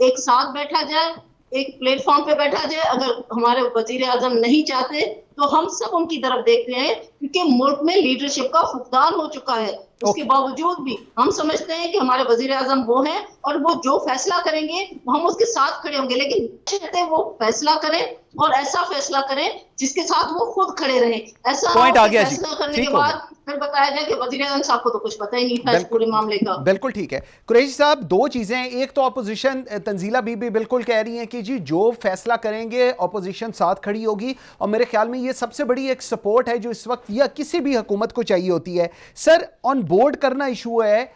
एक साथ बैठा जाए, एक प्लेटफॉर्म पे बैठा जाए। अगर हमारे वजीर आजम नहीं चाहते तो हम सब उनकी तरफ देख रहे हैं, क्योंकि मुल्क में लीडरशिप का फुकदान हो चुका है। उसके बावजूद भी हम समझते हैं कि हमारे वजीर आजम वो हैं और वो जो फैसला करेंगे हम उसके साथ खड़े होंगे, लेकिन चाहते हैं वो फैसला करें और ऐसा फैसला करें जिसके साथ वो खुद खड़े रहें। ऐसा पॉइंट आ गया जी, फैसला करने ठीक के हो बाद फिर बताया जाए कि वजीर आजम साहब को तो कुछ पता ही नहीं था इस पूरे मामले का। बिल्कुल ठीक है कुरैशी साहब, दो चीजें हैं। एक तो अपोजिशन तंजीला बीबी बिल्कुल कह रही हैं कि जी जो फैसला करेंगे अपोजिशन साथ खड़ी होगी, और मेरे ख्याल में ये सबसे बड़ी एक सपोर्ट है जो इस वक्त या किसी भी हुकूमत को चाहिए होती है। सर, ऑन बोर्ड करना इशू है,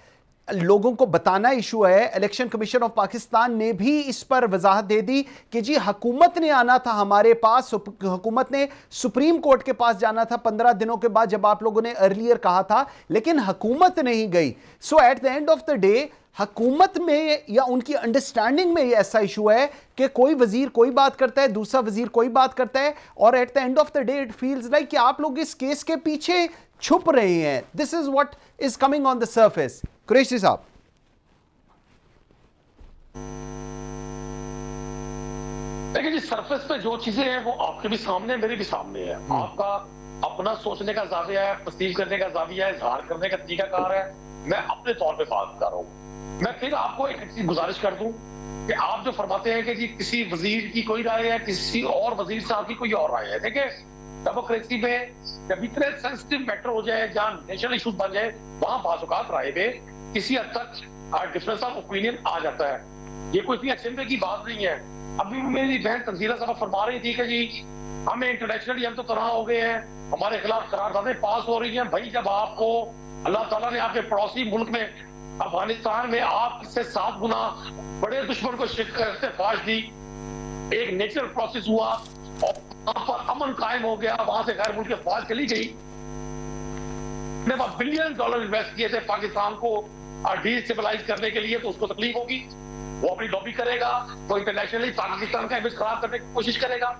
लोगों को बताना इशू है। इलेक्शन कमीशन ऑफ पाकिस्तान ने भी इस पर वजाहत दे दी कि जी हुकूमत ने आना था हमारे पास, हुकूमत ने सुप्रीम कोर्ट के पास जाना था 15 दिनों के बाद, जब आप लोगों ने अर्लियर कहा था, लेकिन हुकूमत नहीं गई। So at the end of the day हुकूमत में या उनकी अंडरस्टैंडिंग में ये ऐसा इशू है कि कोई वजीर कोई बात करता है, दूसरा वजीर कोई बात करता है, और eight the end of the day it feels like कि आप लोग इस केस के पीछे छुप रहे हैं। This is what is coming on the surface. Qureshi साहब, देखिए जी, सरफेस पे जो चीजें हैं वो आपके भी सामने, मेरे भी सामने है। आपका अपना सोचने का जाविया है, परसीव करने का जाविया है, इजहार करने का तरीकाकार है। मैं अपने तौर पे बात कर रहा हूँ। मैं फिर आपको एक चीज गुजारिश कर दूं कि आप जो फरमाते हैं कि जी किसी वजीर की कोई राय है, किसी और वजीर साहब की कोई और राय है, देखिए डेमोक्रेसी में जब इतने सेंसिटिव मैटर हो जाए, जहां नेशनल इश्यूज बन जाए, वहां बाजुकात राय पे किसी हद तक डिफरेंस ऑफ ओपिनियन आ जाता है। ये कोई इतनी अचंभे की बात नहीं है। अभी मेरी बहन तंजीला साहब फरमा रही थी कि जी हमें इंटरनेशनली हम तो तबाह हो गए हैं, हमारे खिलाफ करारदादें पास हो रही हैं। भाई, जब आपको अल्लाह ताला ने आपके पड़ोसी मुल्क में अफगानिस्तान में आपसे 7 गुना बड़े दुश्मन को शिकस्त फाश दी, एक नेचुरल प्रोसेस हुआ और वहां पर अमन कायम हो गया, वहां से गैर मुल्क फौज चली गई, $1 बिलियन इन्वेस्ट किए थे पाकिस्तान को डिस्टेबलाइज करने के लिए, तो उसको तकलीफ होगी, वो अपनी लॉबी करेगा, वो इंटरनेशनली पाकिस्तान का इमेज खराब करने की कोशिश करेगा।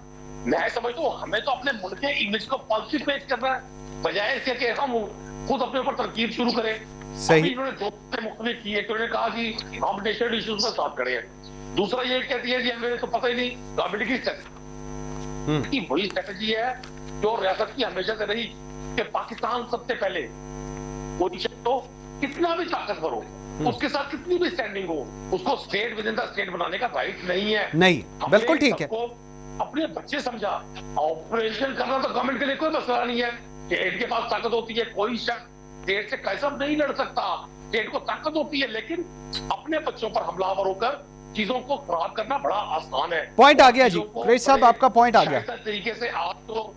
मैं समझता हूँ हमें तो अपने मुल्क के इमेज को पॉजिटिव पेश करना है, बजाय इसके कि हम खुद अपने ऊपर तरकीब शुरू करें। सही। इन्होंने दो मुख्तलिफ किए, इन्होंने कहा कि हम नेशनल इश्यूज में साथ खड़े हैं। दूसरा ये कहती है कि हमें तो पता ही नहीं गवर्नमेंट की स्ट्रेटजी की वही स्ट्रेटजी है जो रियासत की हमेशा से रही कि पाकिस्तान सबसे पहले पोजीशन तो कितना भी ताकतवर हो, उसके साथ कितनी भी स्टैंडिंग हो, उसको state with in the state बनाने का राइट नहीं है। नहीं, बिल्कुल ठीक है। अपने बच्चे समझा, ऑपरेशन करना तो गवर्नमेंट के लिए कोई मसला नहीं है। स्टेट के पास ताकत होती है, कोई शख्स स्टेट से कैसा नहीं लड़ सकता, स्टेट को ताकत होती है, लेकिन अपने बच्चों पर हमलावर होकर चीजों को खराब करना बड़ा आसान है। पॉइंट आ गया जी, कुरैशी साहब आपका पॉइंट आ गया तरीके से। आप तो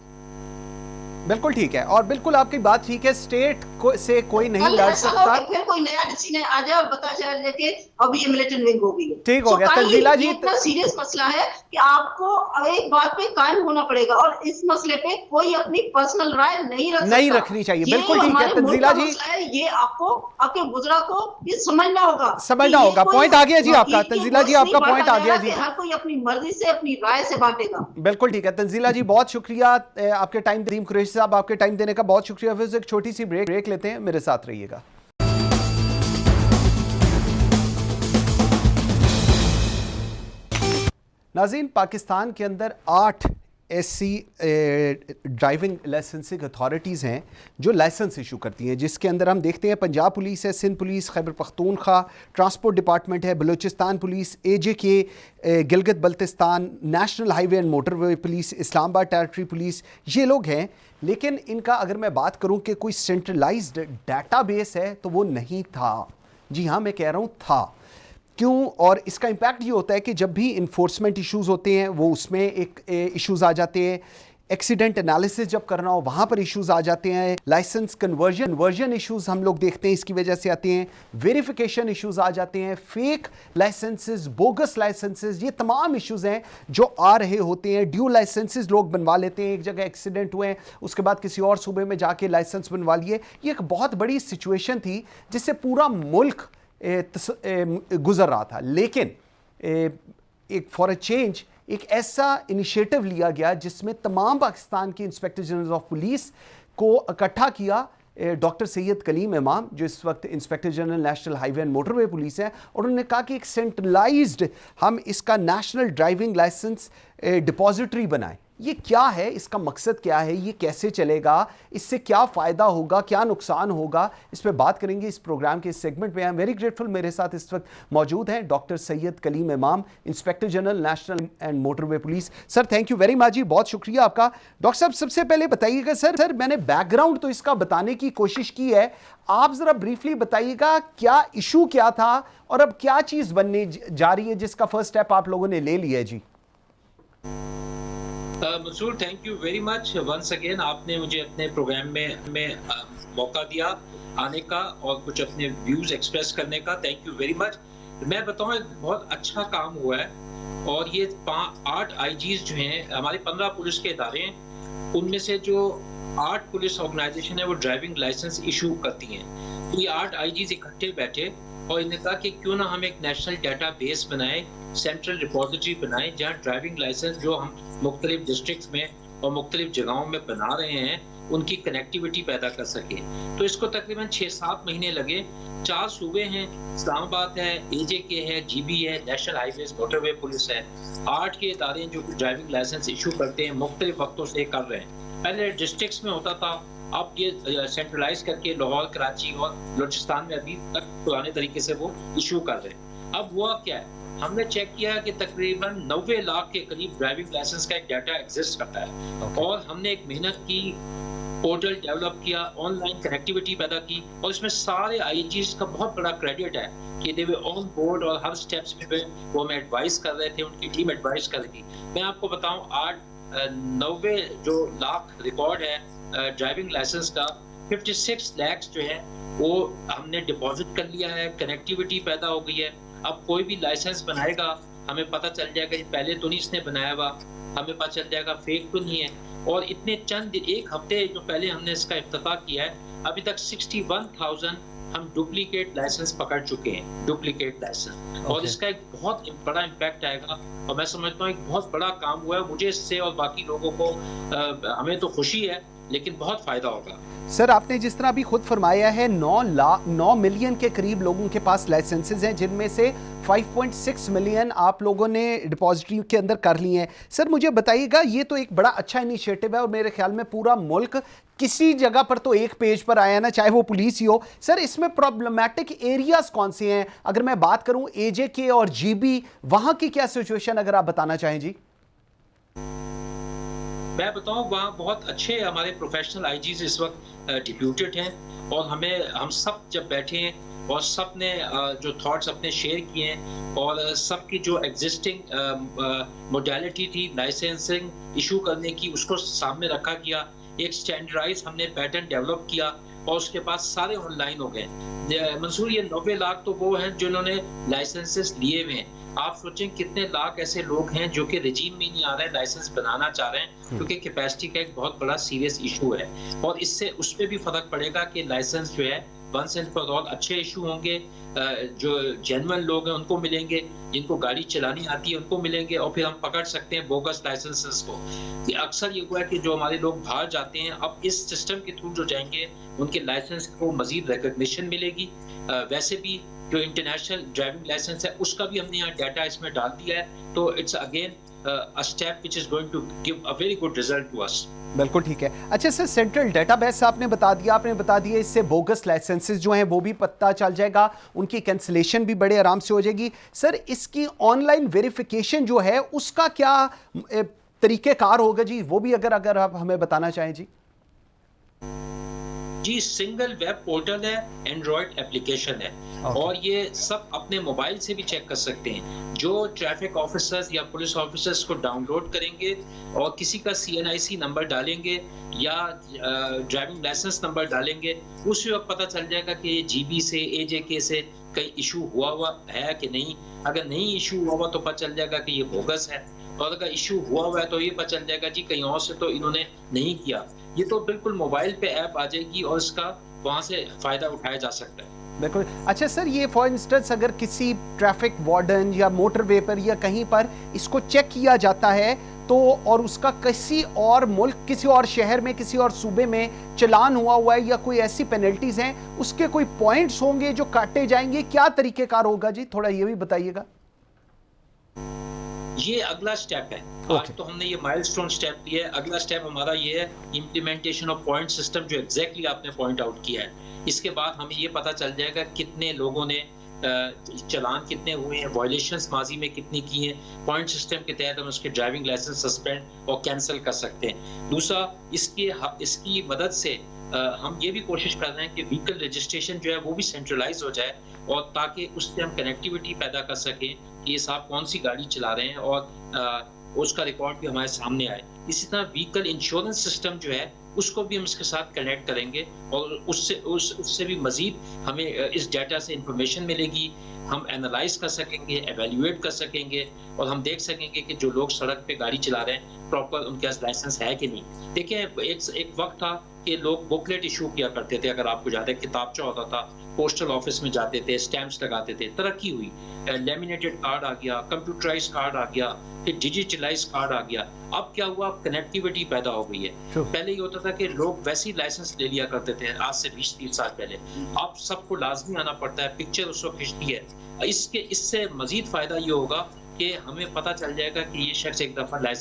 बिल्कुल ठीक है, और बिल्कुल आपकी बात ठीक है, स्टेट से कोई नहीं लड़ सकता। फिर कोई नया डिसीजन आ जाए और पता चल जाए कि अब ये मिलिटेंट विंग हो गई है, ठीक हो गया। तंजीला जी, इतना सीरियस मसला है कि आपको एक बात पे कायम होना पड़ेगा और इस मसले पे कोई अपनी पर्सनल राय नहीं रखनी चाहिए। बिल्कुल ठीक है तंजीला जी, ये आपको आपके गुजरा को ये समझना होगा। पॉइंट आ गया जी आपका, तंजीला जी आपका पॉइंट आ गया जी। हर कोई अपनी मर्जी से अपनी राय से बांटेगा। बिल्कुल ठीक है तंजीला जी, बहुत शुक्रिया आपके टाइम दीम। कुरैशी साहब आपके टाइम देने का बहुत शुक्रिया। फिर एक छोटी सी ब्रेक लेते हैं, मेरे साथ रहिएगा। नाज़रीन, पाकिस्तान के अंदर 8 ऐसी ड्राइविंग लाइसेंसिंग अथॉरिटीज़ हैं जो लाइसेंस इशू करती हैं, जिसके अंदर हम देखते हैं पंजाब पुलिस है, Sindh police, Khyber Pakhtunkhwa, transport department है, Balochistan police, AJK, Gilgit Baltistan, National Highway and Motorway Police, Islamabad Territory Police, ये लोग हैं। लेकिन इनका अगर मैं बात करूं कि कोई सेंट्रलाइज्ड डाटाबेस है तो वो नहीं था। जी हाँ, मैं कह रहा हूं था। क्यों? और इसका इम्पैक्ट ये होता है कि जब भी इन्फोर्समेंट इश्यूज़ होते हैं वो उसमें एक इश्यूज़ आ जाते हैं, एक्सीडेंट एनालिसिस जब करना हो वहाँ पर इश्यूज़ आ जाते हैं, लाइसेंस कन्वर्जन इश्यूज़ हम लोग देखते हैं इसकी वजह से आते हैं, वेरिफिकेशन इश्यूज़ आ जाते हैं, फेक लाइसेंसेस, बोगस लाइसेंसेस, ये तमाम इश्यूज़ हैं जो आ रहे होते हैं। ड्यू लाइसेंसेस लोग बनवा लेते हैं, एक जगह एक्सीडेंट हुए हैं उसके बाद किसी और सूबे में जाके लाइसेंस बनवा लिए। ये एक बहुत बड़ी सिचुएशन थी जिससे पूरा मुल्क गुजर रहा था। लेकिन एक फॉर अ चेंज एक ऐसा इनिशिएटिव लिया गया जिसमें तमाम पाकिस्तान के इंस्पेक्टर जनरल ऑफ पुलिस को इकट्ठा किया डॉक्टर सैयद कलीम इमाम, जो इस वक्त inspector general national Highway and Motorway police है, और उन्होंने कहा कि एक सेंट्रलाइज्ड हम इसका नेशनल ड्राइविंग लाइसेंस डिपॉजिटरी बनाएं, ये क्या है, इसका मकसद क्या है, ये कैसे चलेगा, इससे क्या फ़ायदा होगा, क्या नुकसान होगा, इस पर बात करेंगे इस प्रोग्राम के इस सेगमेंट में। आई एम वेरी ग्रेटफुल, मेरे साथ इस वक्त मौजूद हैं doctor Syed Kaleem Imam, inspector general National and Motorway Police. Sir thank you very much ji, बहुत शुक्रिया आपका। डॉक्टर साहब सबसे पहले बताइएगा सर मैंने बैकग्राउंड तो इसका बताने की कोशिश की है, आप जरा ब्रीफली बताइएगा क्या इशू क्या था और अब क्या चीज बनने जा रही है जिसका फर्स्ट स्टेप आप लोगों ने ले लिया है जी। Mansoor, thank you very much once again, आपने मुझे अपने प्रोग्राम में मौका दिया आने का और कुछ अपने व्यूज एक्सप्रेस करने का। Thank you very much. मैं बताऊं, एक बहुत अच्छा काम हुआ है और ये 8 आईजीज जो हैं, हमारे 15 पुलिस के इदारे हैं, उनमें से जो 8 पुलिस ऑर्गेनाइजेशन है वो ड्राइविंग लाइसेंस इशू करती हैं। तो ये 8 आईजीज इकट्ठे बैठे और इन्होंने कहा कि क्यों ना हम एक नेशनल डाटा बेस बनाएं, सेंट्रल रिपोजिटरी बनाएं, जहाँ ड्राइविंग लाइसेंस जो हम मुख्तलिफ डिस्ट्रिक्ट में और मुख्तलिफ जगहों में बना रहे हैं उनकी कनेक्टिविटी पैदा कर सके। तो इसको तकरीबन 6-7 महीने लगे। 4 सूबे हैं, इस्लामाबाद है, AJK है, GB है, नेशनल हाईवेज मोटरवे पुलिस है। 8 के इदारे जो ड्राइविंग लाइसेंस इशू करते हैं मुख्तलिफ वक्तों से कर रहे हैं। पहले डिस्ट्रिक्ट्स में होता था, अब ये सेंट्रलाइज करके लाहौर, कराची और बलूचिस्तान में अभी तक पुराने तरीके से वो इशू कर रहे हैं। अब हुआ क्या है, हमने चेक किया कि तकरीबन 90 लाख के करीब ड्राइविंग लाइसेंस का एक डाटा एग्जिस्ट करता है और हमने एक मेहनत की, पोर्टल डेवलप किया, ऑनलाइन कनेक्टिविटी पैदा की और इसमें सारे आईजीज का बहुत बड़ा क्रेडिट है कि दे वे ऑन बोर्ड और हर स्टेप्स पे वो हमें एडवाइस कर रहे थे, उनकी टीम एडवाइस कर रही थी। मैं आपको बताऊं, 90 जो लाख रिकॉर्ड है ड्राइविंग लाइसेंस का, 56 लाख जो है वो हमने डिपॉजिट कर लिया है, कनेक्टिविटी पैदा हो गई है। अब कोई भी लाइसेंस बनाएगा हमें पता चल जाएगा कि पहले तो नहीं इसने बनाया हुआ, हमें पता चल जाएगा फेक तो नहीं है। और इतने चंद एक हफ्ते जो पहले हमने इसका इफ्तिताह किया है, अभी तक 61,000 हम डुप्लीकेट लाइसेंस पकड़ चुके हैं, डुप्लीकेट लाइसेंस। और इसका एक बहुत बड़ा इम्पैक्ट आएगा और मैं समझता हूँ एक बहुत बड़ा काम हुआ है। मुझे इससे और बाकी लोगों को हमें तो खुशी है लेकिन बहुत फायदा होगा। सर आपने जिस तरह अभी खुद फरमाया है 9 मिलियन के करीब लोगों के पास लाइसेंसेज हैं, जिनमें से 5.6 मिलियन आप लोगों ने डिपॉजिटरी के अंदर कर लिए हैं। सर मुझे बताइएगा, ये तो एक बड़ा अच्छा इनिशिएटिव है और मेरे ख्याल में पूरा मुल्क किसी जगह पर तो एक पेज पर आया ना, चाहे वो पुलिस ही हो। सर इसमें प्रॉब्लमैटिक एरियाज कौन से हैं? अगर मैं बात करूं AJK और GB, वहां की क्या सिचुएशन अगर आप बताना चाहें जी। मैं बताऊं, वहाँ बहुत अच्छे हमारे प्रोफेशनल आईजीज इस वक्त डिप्यूटेड हैं और हम सब जब बैठे हैं और सब ने जो थॉट्स अपने शेयर किए हैं और सबकी जो एग्जिस्टिंग मोडालिटी थी लाइसेंसिंग इशू करने की, उसको सामने रखा गया। एक स्टैंडर्डाइज हमने पैटर्न डेवलप किया और उसके बाद सारे ऑनलाइन हो गए। मंसूर, ये 90 लाख तो वो हैं जिन्होंने लाइसेंसेस लिए हुए हैं। आप सोचें कितने लाख ऐसे लोग हैं जो कि रजीम में नहीं आ रहे हैं, लाइसेंस बनाना चाह रहे हैं, क्योंकि कैपेसिटी का एक बहुत बड़ा सीरियस इशू है। और इससे उस पर भी फर्क पड़ेगा कि लाइसेंस जो है वंस एंड फॉर ऑल अच्छे इशू होंगे, जो जेन्युइन लोग हैं उनको मिलेंगे, जिनको गाड़ी चलानी आती है उनको मिलेंगे और फिर हम पकड़ सकते हैं बोगस लाइसेंसेस को। अक्सर ये हुआ है कि जो हमारे लोग बाहर जाते हैं, अब इस सिस्टम के थ्रू जो जाएंगे उनके लाइसेंस को मजीद रिकॉग्निशन मिलेगी। वैसे भी जो इंटरनेशनल ड्राइविंग लाइसेंस है उसका भी हमने यहाँ डाटा इसमें डाल दिया है। तो it's again a step which is going to give a very good result to us. बिल्कुल ठीक है। अच्छा सर, सेंट्रल डेटाबेस आपने बता दिया, इससे बोगस लाइसेंसेस जो हैं वो भी पता चल जाएगा, उनकी कैंसिलेशन भी बड़े आराम से हो जाएगी। सर इसकी ऑनलाइन वेरिफिकेशन जो है उसका क्या तरीक़ेकार होगा जी, वो भी अगर आप हमें बताना चाहें जी। जी, सिंगल वेब पोर्टल है, एंड्रॉयड एप्लीकेशन है और ये सब अपने मोबाइल से भी चेक कर सकते हैं। जो ट्रैफिक ऑफिसर्स या पुलिस ऑफिसर्स को डाउनलोड करेंगे और किसी का CNIC नंबर डालेंगे या ड्राइविंग लाइसेंस नंबर डालेंगे, उस वक्त पता चल जाएगा कि ये GB से AJK से कहीं इशू हुआ है कि नहीं। अगर नहीं इशू हुआ तो पता चल जाएगा कि ये बोगस है, और अगर इशू हुआ है तो ये पता चल जाएगा जी कहीं और से तो इन्होंने नहीं किया। ये तो बिल्कुल मोबाइल पे ऐप आ जाएगी और इसका वहाँ से फायदा उठाया जा सकता है। बिल्कुल। अच्छा सर, ये फॉर इंस्टेंस अगर किसी ट्रैफिक वार्डन या मोटरवे पर या कहीं पर इसको चेक किया जाता है तो, और उसका किसी और मुल्क, किसी और शहर में, किसी और सूबे में चलान हुआ है या कोई ऐसी पेनल्टीज हैं, उसके कोई पॉइंट्स होंगे जो काटे जाएंगे, क्या तरीकेकार होगा जी, थोड़ा ये भी बताइएगा। ये अगला स्टेप है। आज तो हमने ये माइलस्टोन स्टेप लिया है, अगला स्टेप हमारा ये है इम्प्लीमेंटेशन ऑफ पॉइंट सिस्टम, जो एग्जैक्टली आपने पॉइंट आउट किया है। इसके बाद हमें ये पता चल जाएगा कितने लोगों ने चलान कितने हुए हैं, वायलेशंस माजी में कितनी की हैं। पॉइंट सिस्टम के तहत हम उसके ड्राइविंग लाइसेंस सस्पेंड और कैंसिल कर सकते हैं। दूसरा, इसकी मदद से हम ये भी कोशिश कर रहे हैं कि व्हीकल रजिस्ट्रेशन जो है वो भी सेंट्रलाइज हो जाए, और ताकि उससे हम कनेक्टिविटी पैदा कर सकें कि ये साहब कौन सी गाड़ी चला रहे हैं, और उसका रिकॉर्ड भी हमारे सामने आए। इसी तरह व्हीकल इंश्योरेंस सिस्टम जो है उसको भी हम इसके साथ कनेक्ट करेंगे, और उससे भी मजीद हमें इस डाटा से इंफॉर्मेशन मिलेगी, हम एनालाइज कर सकेंगे, एवेल्युएट कर सकेंगे, और हम देख सकेंगे कि जो लोग सड़क पे गाड़ी चला रहे हैं प्रॉपर उनके पास लाइसेंस है कि नहीं। देखिए, एक वक्त था कि लोग बुकलेट इशू किया करते थे, अगर आपको याद है, किताबचा होता था, पोस्टल ऑफिस में जाते थे, स्टैंप्स लगाते थे। तरक्की हुई, लेमिनेटेड कार्ड आ गया, कंप्यूटराइज कार्ड आ गया, फिर डिजिटलाइज कार्ड आ गया। अब क्या हुआ, अब कनेक्टिविटी पैदा हो गई है। पहले ये होता था कि लोग वैसे ही लाइसेंस ले लिया करते थे आज से 20-30 साल पहले। अब सबको लाजमी आना पड़ता है, पिक्चर उसको खींचती है। इससे मजीद फायदा ये होगा कि हमें पता चल जाएगा कि ये शख्स एक दफा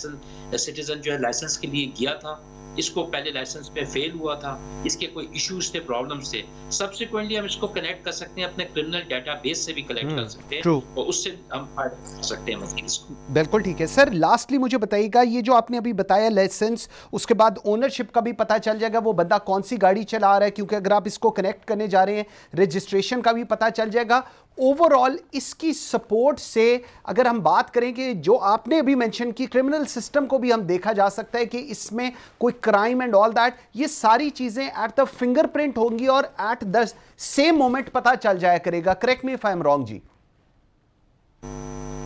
सिटीजन जो है लाइसेंस के लिए गया था, इसको पहले लाइसेंस पे फेल हुआ था, इसके कोई इश्यूज थे, प्रॉब्लम्स थे। सब्सिक्वेंटली हम इसको कनेक्ट कर सकते हैं, अपने क्रिमिनल डेटाबेस से भी कलेक्ट कर सकते हैं, और उससे हम फायदा कर सकते हैं मजीद इसको। बिल्कुल ठीक है सर। लास्टली मुझे बताइएगा, ये जो आपने अभी बताया लाइसेंस, उसके बाद ओनरशिप का भी पता चल जाएगा, वो बंदा कौन सी गाड़ी चला रहा है, क्योंकि अगर आप इसको कनेक्ट करने जा रहे हैं, रजिस्ट्रेशन का भी पता चल जाएगा। ओवरऑल इसकी सपोर्ट से अगर हम बात करें कि जो आपने अभी मेंशन की, क्रिमिनल सिस्टम को भी हम देखा जा सकता है कि इसमें कोई क्राइम एंड ऑल दैट, ये सारी चीजें एट द फिंगरप्रिंट होंगी और एट द सेम मोमेंट पता चल जाया करेगा। Correct me if I am wrong जी।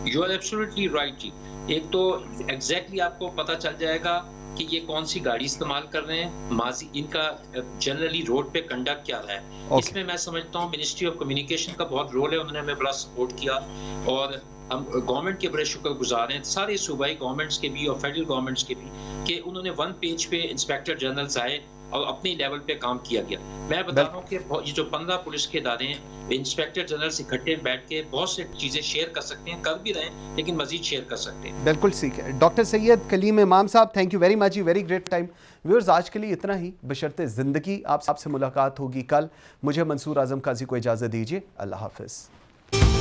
यू आर एब्सोल्युटली राइट जी। एक तो एग्जैक्टली आपको पता चल जाएगा कि ये कौन सी गाड़ी इस्तेमाल कर रहे हैं, माजी इनका जनरली रोड पे कंडक्ट क्या रहा है। इसमें मैं समझता हूँ मिनिस्ट्री ऑफ कम्युनिकेशन का बहुत रोल है, उन्होंने हमें बड़ा सपोर्ट किया, और हम गवर्नमेंट के बड़े शुक्रगुजार हैं, सारे सूबाई गवर्नमेंट्स के भी और फेडरल गवर्नमेंट्स के भी, कि उन्होंने 1 पेज पे इंस्पेक्टर जनरल्स आए और अपने लेवल पे काम किया गया। मैं बता रहा हूँ कि ये जो 15 पुलिस के इदारे हैं, इंस्पेक्टर जनरल इकट्ठे बैठ के बहुत सी चीजें शेयर कर सकते हैं, कर भी रहे हैं, लेकिन मजीद शेयर कर सकते हैं। बिल्कुल ठीक है। डॉक्टर सैयद कलीम इमाम साहब, thank you very much, you very great time. Viewers, आज के लिए इतना ही। बशर्ते ज़िंदगी आपसे मुलाकात होगी कल। मुझे मंसूर आजम काजी को इजाज़त दीजिए। अल्लाह हाफिज़।